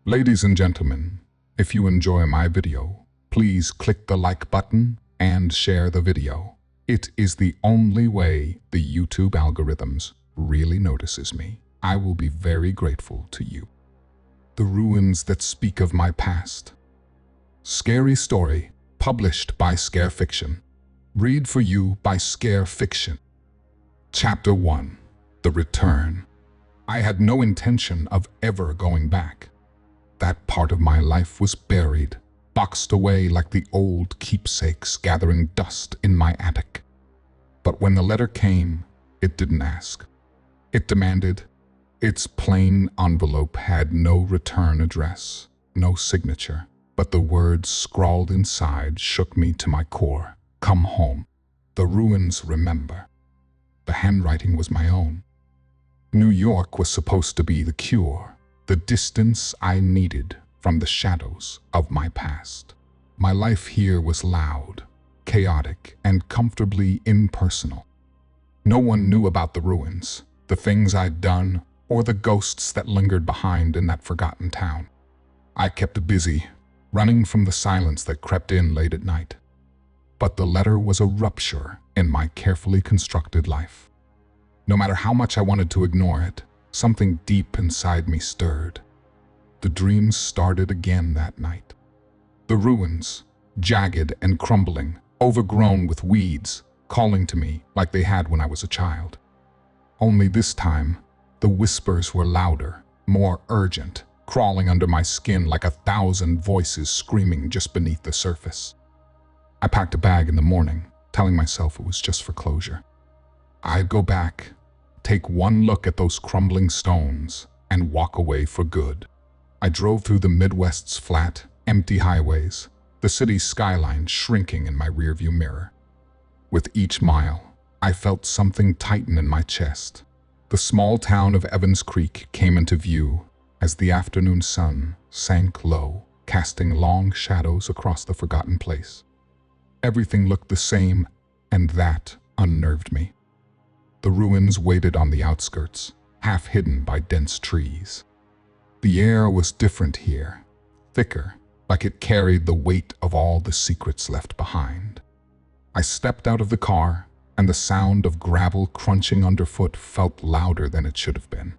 Ladies and gentlemen, if you enjoy my video, please click the like button and share the video. It is the only way the YouTube algorithms really notices me. I will be very grateful to you. The ruins that speak of my past. Scary story, published by Scare Fiction. Read for you by Scare Fiction. Chapter 1. The Return. I had no intention of ever going back. That part of my life was buried, boxed away like the old keepsakes gathering dust in my attic. But when the letter came, it didn't ask. It demanded. Its plain envelope had no return address, no signature, but the words scrawled inside shook me to my core. Come home. The ruins remember. The handwriting was my own. New York was supposed to be the cure, the distance I needed from the shadows of my past. My life here was loud, chaotic, and comfortably impersonal. No one knew about the ruins, the things I'd done, or the ghosts that lingered behind in that forgotten town. I kept busy, running from the silence that crept in late at night. But the letter was a rupture in my carefully constructed life. No matter how much I wanted to ignore it, something deep inside me stirred. The dreams started again that night. The ruins, jagged and crumbling, overgrown with weeds, calling to me like they had when I was a child. Only this time, the whispers were louder, more urgent, crawling under my skin like 1,000 voices screaming just beneath the surface. I packed a bag in the morning, telling myself it was just for closure. I'd go back, take one look at those crumbling stones, and walk away for good. I drove through the Midwest's flat, empty highways, the city's skyline shrinking in my rearview mirror. With each mile, I felt something tighten in my chest. The small town of Evans Creek came into view as the afternoon sun sank low, casting long shadows across the forgotten place. Everything looked the same, and that unnerved me. The ruins waited on the outskirts, half hidden by dense trees. The air was different here, thicker, like it carried the weight of all the secrets left behind. I stepped out of the car, and the sound of gravel crunching underfoot felt louder than it should have been.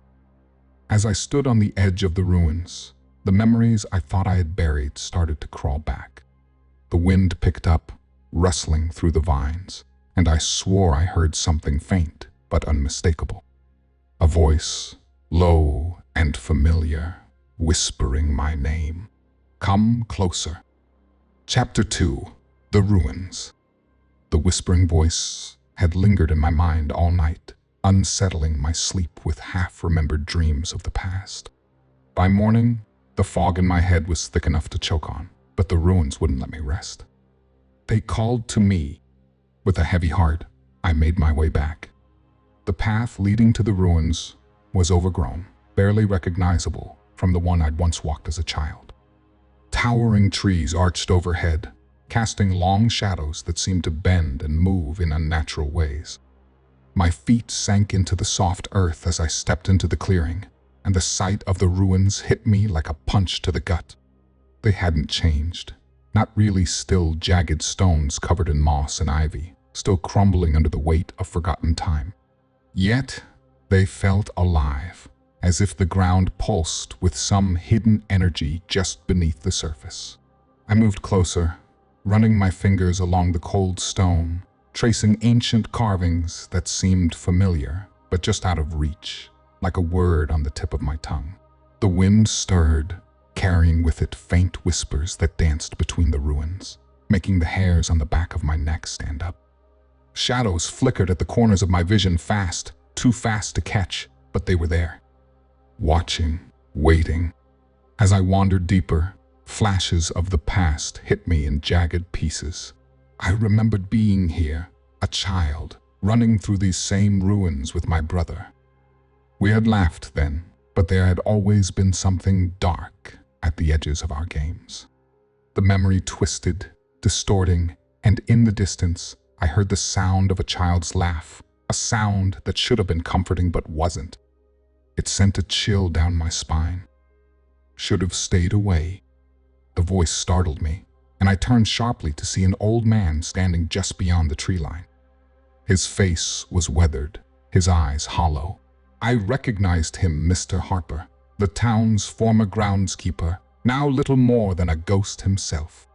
As I stood on the edge of the ruins, the memories I thought I had buried started to crawl back. The wind picked up, rustling through the vines, and I swore I heard something faint but unmistakable. A voice, low and familiar, whispering my name. Come closer. Chapter 2. The Ruins. The whispering voice had lingered in my mind all night, unsettling my sleep with half-remembered dreams of the past. By morning, the fog in my head was thick enough to choke on, but the ruins wouldn't let me rest. They called to me. With a heavy heart, I made my way back. The path leading to the ruins was overgrown, barely recognizable from the one I'd once walked as a child. Towering trees arched overhead, casting long shadows that seemed to bend and move in unnatural ways. My feet sank into the soft earth as I stepped into the clearing, and the sight of the ruins hit me like a punch to the gut. They hadn't changed. Not really still jagged stones covered in moss and ivy, still crumbling under the weight of forgotten time. Yet, they felt alive, as if the ground pulsed with some hidden energy just beneath the surface. I moved closer, running my fingers along the cold stone, tracing ancient carvings that seemed familiar, but just out of reach, like a word on the tip of my tongue. The wind stirred, carrying with it faint whispers that danced between the ruins, making the hairs on the back of my neck stand up. Shadows flickered at the corners of my vision fast, too fast to catch, but they were there. Watching, waiting. As I wandered deeper, flashes of the past hit me in jagged pieces. I remembered being here, a child, running through these same ruins with my brother. We had laughed then, but there had always been something dark at the edges of our games. The memory twisted, distorting, and in the distance, I heard the sound of a child's laugh, a sound that should have been comforting but wasn't. It sent a chill down my spine. should have stayed away." The voice startled me, and I turned sharply to see an old man standing just beyond the tree line. His face was weathered, his eyes hollow. I recognized him, Mr. Harper, the town's former groundskeeper, now little more than a ghost himself.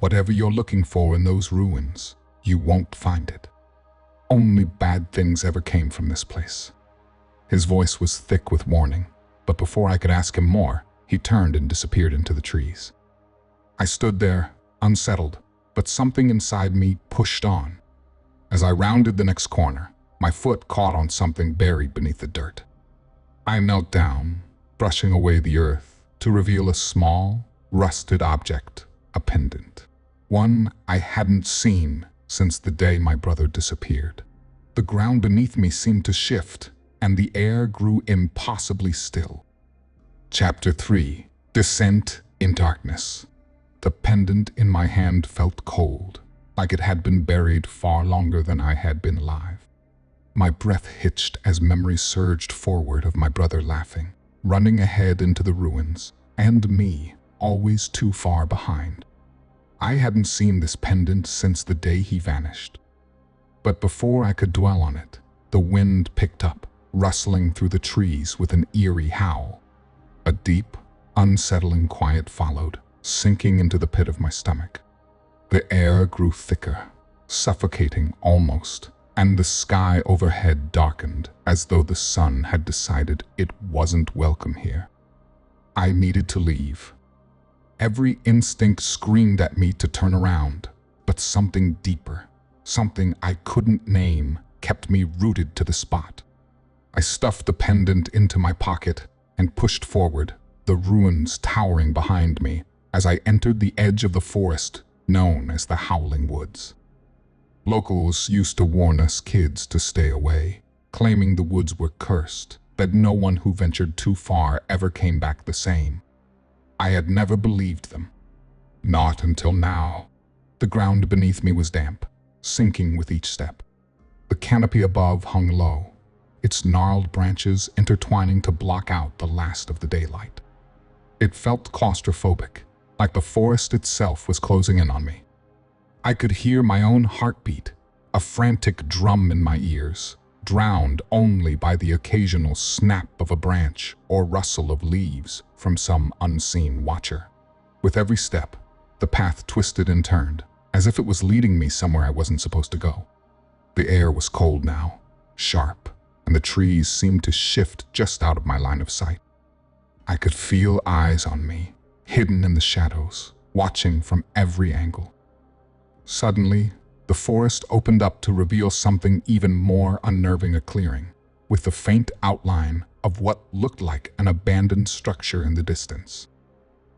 "Whatever you're looking for in those ruins, you won't find it. Only bad things ever came from this place." His voice was thick with warning, but before I could ask him more, he turned and disappeared into the trees. I stood there, unsettled, but something inside me pushed on. As I rounded the next corner, my foot caught on something buried beneath the dirt. I knelt down, brushing away the earth, to reveal a small, rusted object, a pendant. One I hadn't seen since the day my brother disappeared. The ground beneath me seemed to shift, and the air grew impossibly still. Chapter 3: Descent in Darkness. The pendant in my hand felt cold, like it had been buried far longer than I had been alive. My breath hitched as memories surged forward of my brother laughing, running ahead into the ruins, and me, always too far behind. I hadn't seen this pendant since the day he vanished. But before I could dwell on it, the wind picked up, rustling through the trees with an eerie howl. A deep, unsettling quiet followed, sinking into the pit of my stomach. The air grew thicker, suffocating almost, and the sky overhead darkened as though the sun had decided it wasn't welcome here. I needed to leave. Every instinct screamed at me to turn around, but something deeper, something I couldn't name, kept me rooted to the spot. I stuffed the pendant into my pocket and pushed forward, the ruins towering behind me as I entered the edge of the forest known as the Howling Woods. Locals used to warn us kids to stay away, claiming the woods were cursed, that no one who ventured too far ever came back the same. I had never believed them. Not until now. The ground beneath me was damp, sinking with each step. The canopy above hung low, its gnarled branches intertwining to block out the last of the daylight. It felt claustrophobic, like the forest itself was closing in on me. I could hear my own heartbeat, a frantic drum in my ears, drowned only by the occasional snap of a branch or rustle of leaves from some unseen watcher. With every step, the path twisted and turned, as if it was leading me somewhere I wasn't supposed to go. The air was cold now, sharp, and the trees seemed to shift just out of my line of sight. I could feel eyes on me, hidden in the shadows, watching from every angle. Suddenly, the forest opened up to reveal something even more unnerving: a clearing, with the faint outline of what looked like an abandoned structure in the distance.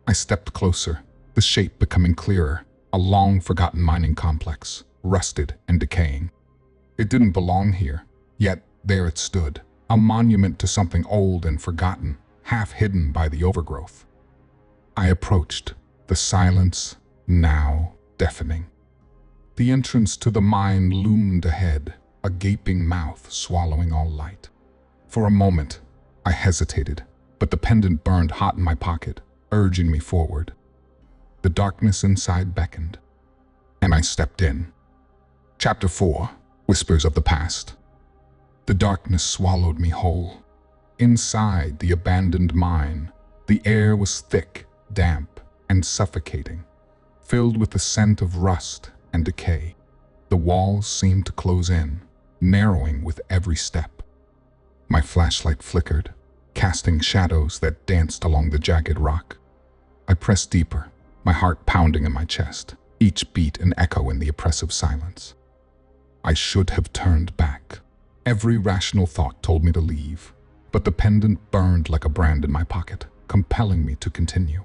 I stepped closer, the shape becoming clearer, a long-forgotten mining complex, rusted and decaying. It didn't belong here, yet there it stood, a monument to something old and forgotten, half hidden by the overgrowth. I approached, the silence now deafening. The entrance to the mine loomed ahead, a gaping mouth swallowing all light. For a moment, I hesitated, but the pendant burned hot in my pocket, urging me forward. The darkness inside beckoned, and I stepped in. Chapter 4: Whispers of the Past. The darkness swallowed me whole. Inside the abandoned mine, the air was thick, damp, and suffocating, filled with the scent of rust and decay. The walls seemed to close in, narrowing with every step. My flashlight flickered, casting shadows that danced along the jagged rock. I pressed deeper, my heart pounding in my chest, each beat an echo in the oppressive silence. I should have turned back. Every rational thought told me to leave, but the pendant burned like a brand in my pocket, compelling me to continue.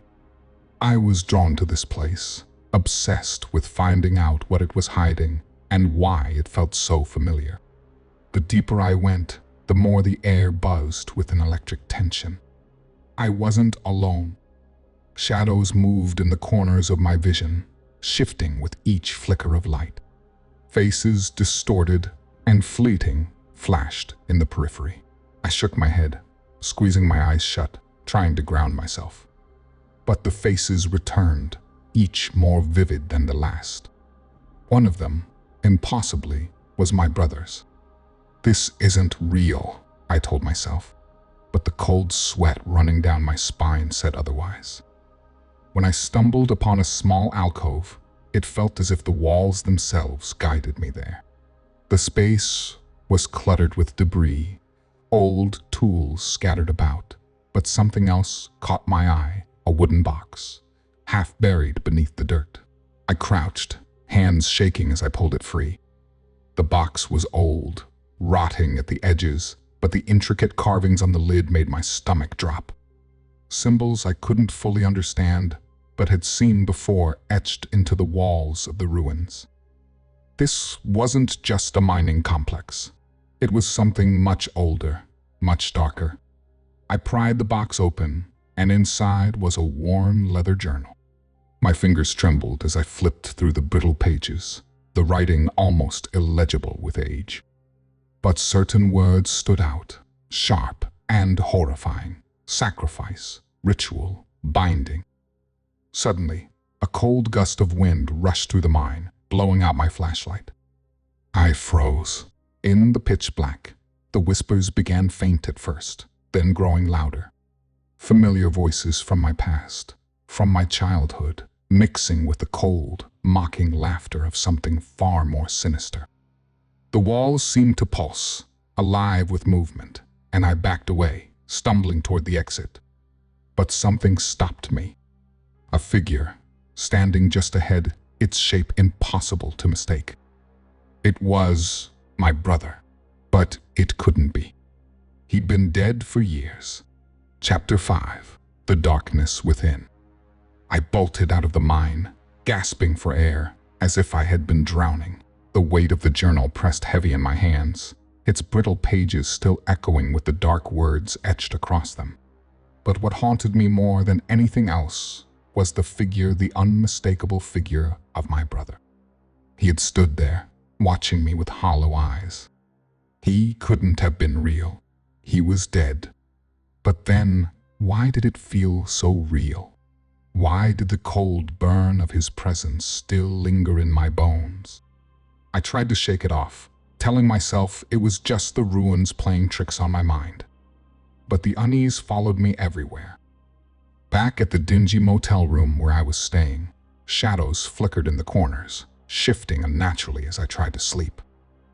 I was drawn to this place, obsessed with finding out what it was hiding and why it felt so familiar. The deeper I went, the more the air buzzed with an electric tension. I wasn't alone. Shadows moved in the corners of my vision, shifting with each flicker of light. Faces distorted and fleeting flashed in the periphery. I shook my head, squeezing my eyes shut, trying to ground myself. But the faces returned, each more vivid than the last. One of them, impossibly, was my brother's. This isn't real, I told myself, but the cold sweat running down my spine said otherwise. When I stumbled upon a small alcove, it felt as if the walls themselves guided me there. The space was cluttered with debris, old tools scattered about, but something else caught my eye, a wooden box, half buried beneath the dirt. I crouched, hands shaking as I pulled it free. The box was old, rotting at the edges, but the intricate carvings on the lid made my stomach drop. Symbols I couldn't fully understand, but had seen before etched into the walls of the ruins. This wasn't just a mining complex. It was something much older, much darker. I pried the box open, and inside was a worn leather journal. My fingers trembled as I flipped through the brittle pages, the writing almost illegible with age. But certain words stood out, sharp and horrifying: sacrifice, ritual, binding. Suddenly, a cold gust of wind rushed through the mine, blowing out my flashlight. I froze. In the pitch black, the whispers began faint at first, then growing louder. Familiar voices from my past, from my childhood, mixing with the cold, mocking laughter of something far more sinister. The walls seemed to pulse, alive with movement, and I backed away, stumbling toward the exit. But something stopped me. A figure, standing just ahead, its shape impossible to mistake. It was my brother, but it couldn't be. He'd been dead for years. Chapter 5: The Darkness Within. I bolted out of the mine, gasping for air, as if I had been drowning. The weight of the journal pressed heavy in my hands, its brittle pages still echoing with the dark words etched across them. But what haunted me more than anything else was the unmistakable figure of my brother. He had stood there, watching me with hollow eyes. He couldn't have been real. He was dead. But then, why did it feel so real? Why did the cold burn of his presence still linger in my bones? I tried to shake it off, telling myself it was just the ruins playing tricks on my mind. But the unease followed me everywhere. Back at the dingy motel room where I was staying, shadows flickered in the corners, shifting unnaturally as I tried to sleep.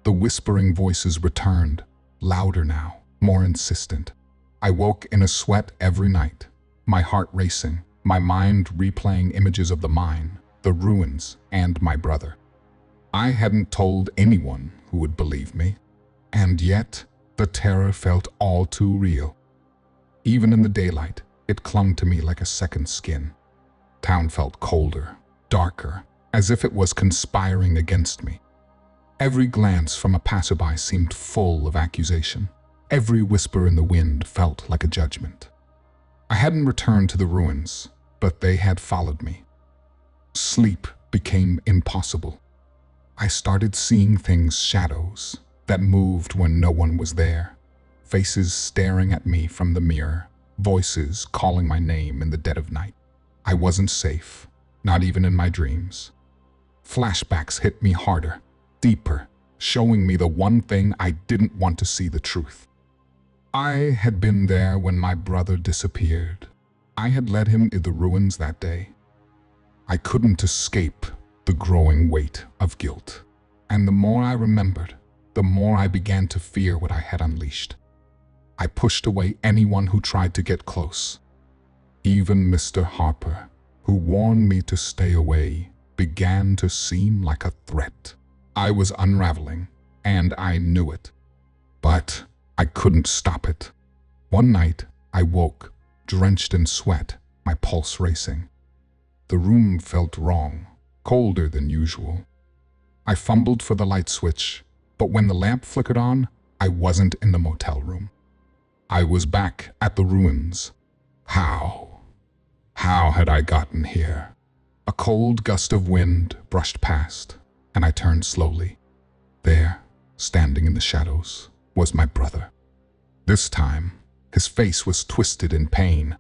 The whispering voices returned, louder now, more insistent. I woke in a sweat every night, my heart racing, my mind replaying images of the mine, the ruins, and my brother. I hadn't told anyone who would believe me, and yet the terror felt all too real. Even in the daylight, it clung to me like a second skin. Town felt colder, darker, as if it was conspiring against me. Every glance from a passerby seemed full of accusation. Every whisper in the wind felt like a judgment. I hadn't returned to the ruins, but they had followed me. Sleep became impossible. I started seeing things, shadows, that moved when no one was there. Faces staring at me from the mirror, voices calling my name in the dead of night. I wasn't safe, not even in my dreams. Flashbacks hit me harder, deeper, showing me the one thing I didn't want to see: the truth. I had been there when my brother disappeared. I had led him to the ruins that day. I couldn't escape the growing weight of guilt. And the more I remembered, the more I began to fear what I had unleashed. I pushed away anyone who tried to get close. Even Mr. Harper, who warned me to stay away, began to seem like a threat. I was unraveling, and I knew it. But I couldn't stop it. One night, I woke, drenched in sweat, my pulse racing. The room felt wrong, colder than usual. I fumbled for the light switch, but when the lamp flickered on, I wasn't in the motel room. I was back at the ruins. How? How had I gotten here? A cold gust of wind brushed past, and I turned slowly. There, standing in the shadows, was my brother. This time, his face was twisted in pain.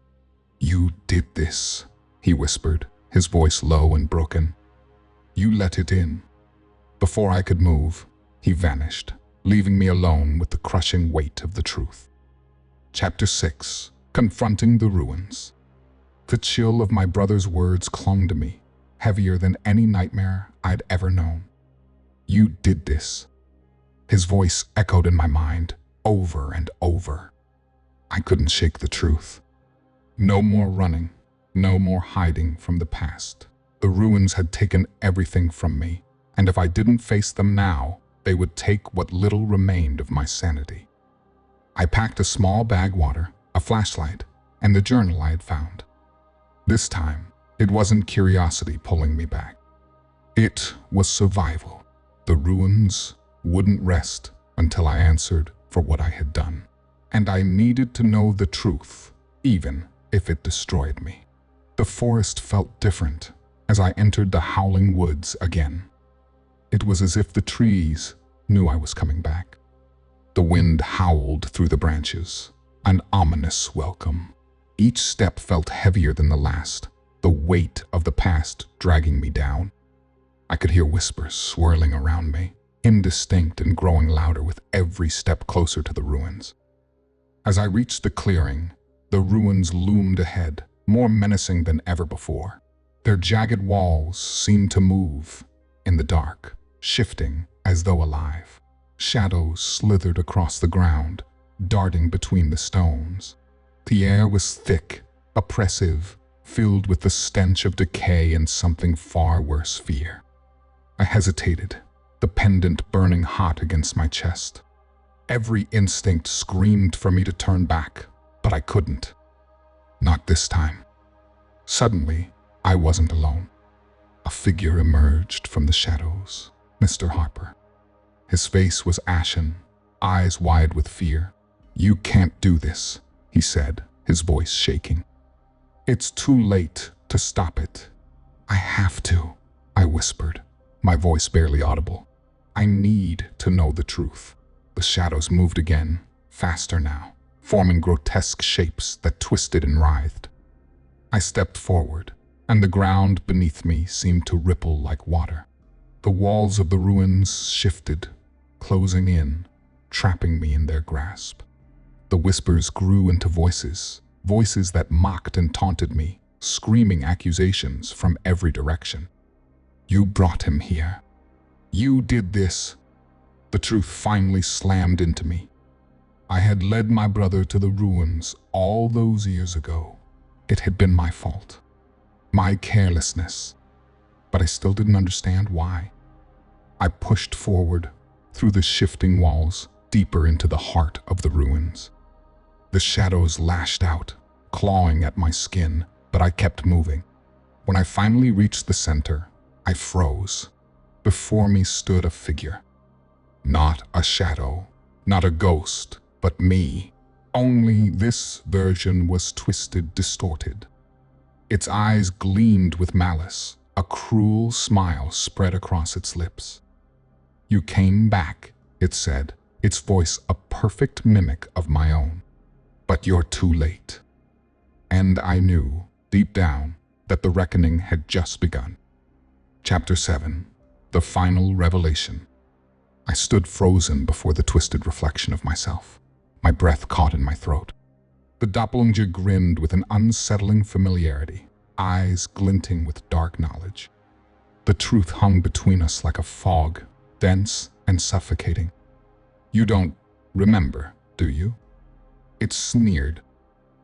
"You did this," he whispered, his voice low and broken. You let it in. Before I could move, he vanished, leaving me alone with the crushing weight of the truth. Chapter 6. Confronting the Ruins. The chill of my brother's words clung to me, heavier than any nightmare I'd ever known. You did this. His voice echoed in my mind, over and over. I couldn't shake the truth. No more running, no more hiding from the past. The ruins had taken everything from me, and if I didn't face them now, they would take what little remained of my sanity. I packed a small bag water, a flashlight, and the journal I had found. This time, it wasn't curiosity pulling me back. It was survival. The ruins wouldn't rest until I answered for what I had done. And I needed to know the truth, even if it destroyed me. The forest felt different as I entered the howling woods again. It was as if the trees knew I was coming back. The wind howled through the branches, an ominous welcome. Each step felt heavier than the last, the weight of the past dragging me down. I could hear whispers swirling around me, indistinct and growing louder with every step closer to the ruins. As I reached the clearing, the ruins loomed ahead, more menacing than ever before. Their jagged walls seemed to move in the dark, shifting as though alive. Shadows slithered across the ground, darting between the stones. The air was thick, oppressive, filled with the stench of decay and something far worse, fear. I hesitated, the pendant burning hot against my chest. Every instinct screamed for me to turn back, but I couldn't. Not this time. Suddenly, I wasn't alone. A figure emerged from the shadows, Mr. Harper. His face was ashen, eyes wide with fear. You can't do this, he said, his voice shaking. It's too late to stop it. I have to, I whispered, my voice barely audible. I need to know the truth. The shadows moved again, faster now, forming grotesque shapes that twisted and writhed. I stepped forward, and the ground beneath me seemed to ripple like water. The walls of the ruins shifted, closing in, trapping me in their grasp. The whispers grew into voices, voices that mocked and taunted me, screaming accusations from every direction. You brought him here. You did this. The truth finally slammed into me. I had led my brother to the ruins all those years ago. It had been my fault, my carelessness, but I still didn't understand why. I pushed forward, through the shifting walls, deeper into the heart of the ruins. The shadows lashed out, clawing at my skin, but I kept moving. When I finally reached the center, I froze. Before me stood a figure. Not a shadow, not a ghost, but me. Only this version was twisted, distorted. Its eyes gleamed with malice. A cruel smile spread across its lips. You came back, it said, its voice a perfect mimic of my own. But you're too late. And I knew, deep down, that the reckoning had just begun. Chapter 7. The Final Revelation. I stood frozen before the twisted reflection of myself, my breath caught in my throat. The doppelganger grinned with an unsettling familiarity, eyes glinting with dark knowledge. The truth hung between us like a fog, dense and suffocating. You don't remember, do you? It sneered.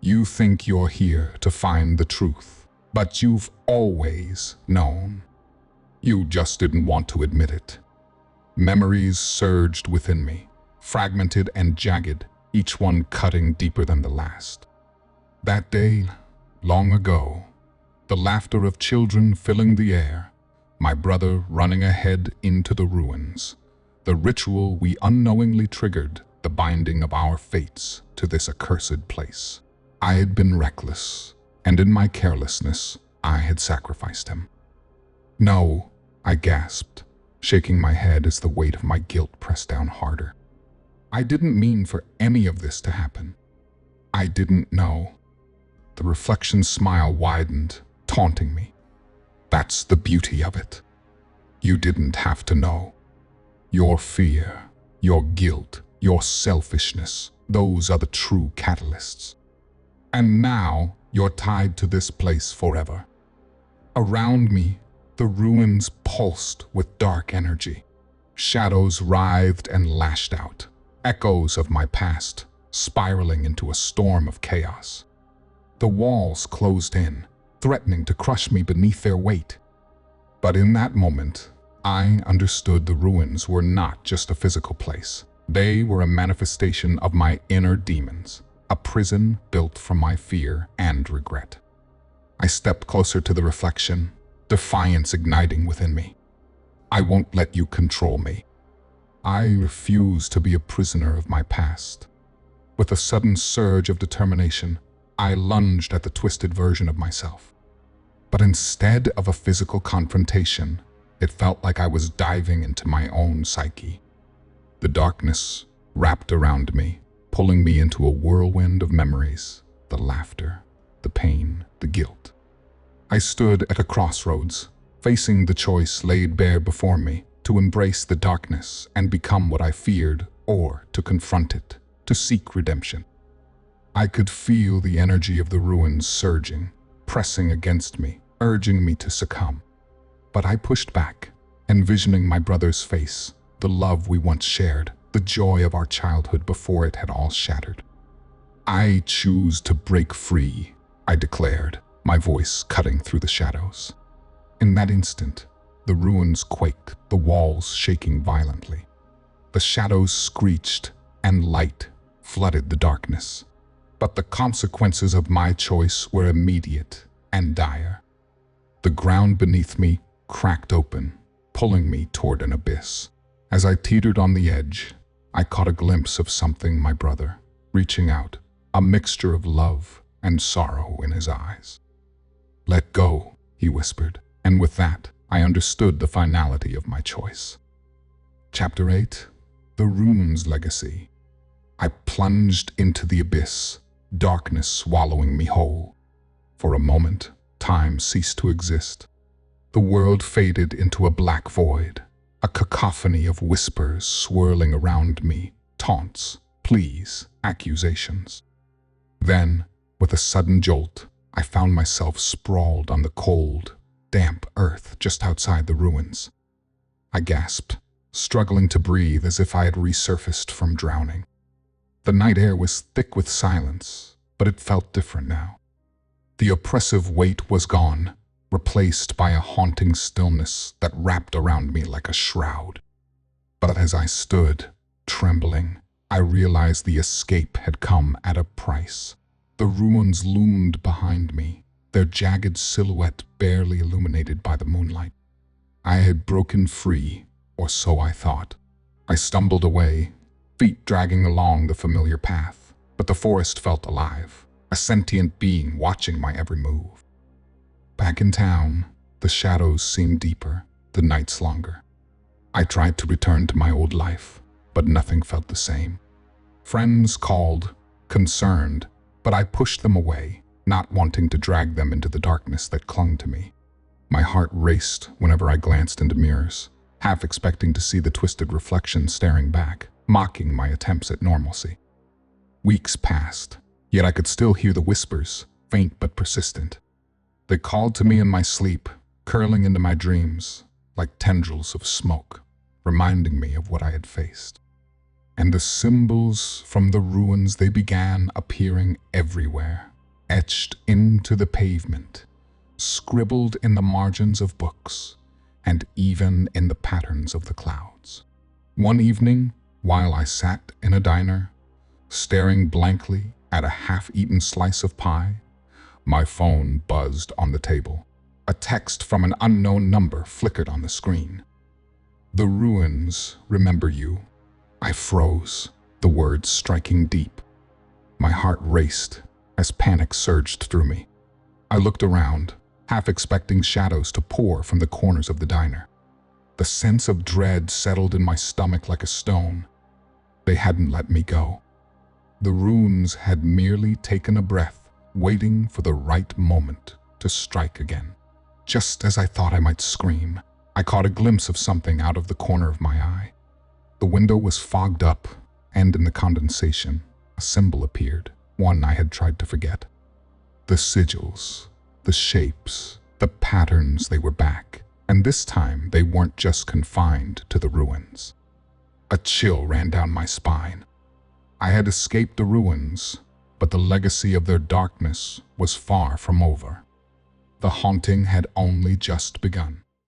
You think you're here to find the truth, but you've always known. You just didn't want to admit it. Memories surged within me, fragmented and jagged, each one cutting deeper than the last. That day, long ago, the laughter of children filling the air, my brother running ahead into the ruins, the ritual we unknowingly triggered, the binding of our fates to this accursed place. I had been reckless, and in my carelessness, I had sacrificed him. No, I gasped, shaking my head as the weight of my guilt pressed down harder. I didn't mean for any of this to happen. I didn't know. The reflection's smile widened, taunting me. That's the beauty of it. You didn't have to know. Your fear, your guilt, your selfishness, those are the true catalysts. And now you're tied to this place forever. Around me, the ruins pulsed with dark energy. Shadows writhed and lashed out, echoes of my past spiraling into a storm of chaos. The walls closed in, threatening to crush me beneath their weight. But in that moment, I understood the ruins were not just a physical place. They were a manifestation of my inner demons, a prison built from my fear and regret. I stepped closer to the reflection, defiance igniting within me. I won't let you control me. I refuse to be a prisoner of my past. With a sudden surge of determination, I lunged at the twisted version of myself. But instead of a physical confrontation, it felt like I was diving into my own psyche. The darkness wrapped around me, pulling me into a whirlwind of memories, the laughter, the pain, the guilt. I stood at a crossroads, facing the choice laid bare before me, to embrace the darkness and become what I feared, or to confront it, to seek redemption. I could feel the energy of the ruins surging, pressing against me, urging me to succumb. But I pushed back, envisioning my brother's face, the love we once shared, the joy of our childhood before it had all shattered. I choose to break free, I declared, my voice cutting through the shadows. In that instant, the ruins quaked, the walls shaking violently. The shadows screeched, and light flooded the darkness. But the consequences of my choice were immediate and dire. The ground beneath me cracked open, pulling me toward an abyss. As I teetered on the edge, I caught a glimpse of something my brother, reaching out, a mixture of love and sorrow in his eyes. "Let go," he whispered, and with that, I understood the finality of my choice. Chapter 8: The Rune's Legacy. I plunged into the abyss, darkness swallowing me whole. For a moment, time ceased to exist. The world faded into a black void, a cacophony of whispers swirling around me, taunts, pleas, accusations. Then, with a sudden jolt, I found myself sprawled on the cold, damp earth just outside the ruins. I gasped, struggling to breathe as if I had resurfaced from drowning. The night air was thick with silence, but it felt different now. The oppressive weight was gone, replaced by a haunting stillness that wrapped around me like a shroud. But as I stood, trembling, I realized the escape had come at a price. The ruins loomed behind me, their jagged silhouette barely illuminated by the moonlight. I had broken free, or so I thought. I stumbled away, feet dragging along the familiar path, but the forest felt alive, a sentient being watching my every move. Back in town, the shadows seemed deeper, the nights longer. I tried to return to my old life, but nothing felt the same. Friends called, concerned, but I pushed them away, not wanting to drag them into the darkness that clung to me. My heart raced whenever I glanced into mirrors, half expecting to see the twisted reflection staring back, mocking my attempts at normalcy. Weeks passed, yet I could still hear the whispers, faint but persistent. They called to me in my sleep, curling into my dreams like tendrils of smoke, reminding me of what I had faced. And the symbols from the ruins, they began appearing everywhere, etched into the pavement, scribbled in the margins of books, and even in the patterns of the clouds. One evening, while I sat in a diner, staring blankly at a half-eaten slice of pie, my phone buzzed on the table. A text from an unknown number flickered on the screen. "The ruins remember you." I froze, the words striking deep. My heart raced as panic surged through me. I looked around, half expecting shadows to pour from the corners of the diner. The sense of dread settled in my stomach like a stone. They hadn't let me go. The runes had merely taken a breath, waiting for the right moment to strike again. Just as I thought I might scream, I caught a glimpse of something out of the corner of my eye. The window was fogged up, and in the condensation, a symbol appeared, one I had tried to forget. The sigils, the shapes, the patterns, they were back, and this time they weren't just confined to the ruins. A chill ran down my spine. I had escaped the ruins, but the legacy of their darkness was far from over. The haunting had only just begun.